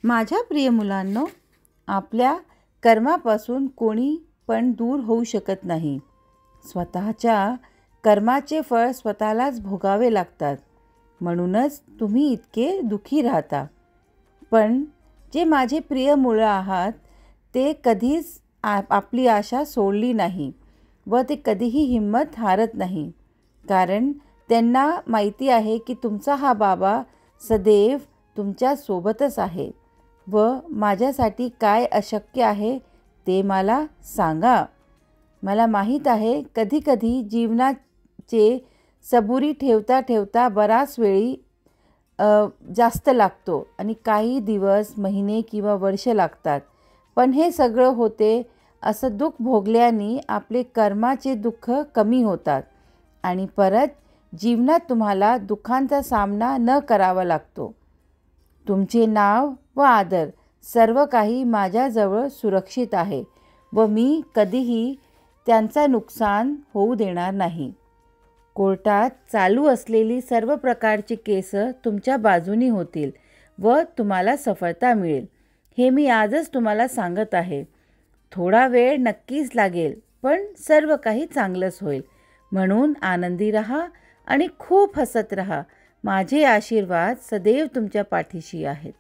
माझ्या प्रिय मुलांनो, आपल्या कर्मापासून कोणी पण दूर होऊ शकत नाही. स्वतःच्या कर्माचे फळ स्वतःलाच भोगावे लागतात. म्हणूनच तुम्ही इतके दुःखी राहता. पण जे माझे प्रिय मुलं आहात ते कधीच आपली आशा सोडली नाही व ते कधीही हिंमत हारत नाही. कारण त्यांना माहिती आहे की तुमचा हा बाबा सदैव तुमच्या सोबतच आहे व माझ्यासाठी काय अशक्य आहे ते मला सांगा. मला माहीत आहे कधीकधी जीवनाचे सबुरी ठेवता ठेवता बराच वेळी जास्त लागतो आणि काही दिवस, महिने किंवा वर्ष लागतात. पण हे सगळं होते असं दुःख भोगल्याने आपले कर्माचे दुःख कमी होतात आणि परत जीवनात तुम्हाला दुःखांचा सामना न करावा लागतो. तुमचे नाव व आदर सर्व काही माझ्याजवळ सुरक्षित आहे व मी कधीही त्यांचा नुकसान होऊ देणार नाही. कोर्टात चालू असलेली सर्व प्रकारची केस तुमच्या बाजूनी होतील व तुम्हाला सफलता मिळेल हे मी आजच तुम्हाला सांगत आहे. थोडा वेळ नक्कीच लागेल पण सर्व काही चांगलंच होईल. म्हणून आनंदी रहा आणि खूप हसत रहा. माझे आशीर्वाद सदैव तुमच्या पाठीशी आहेत.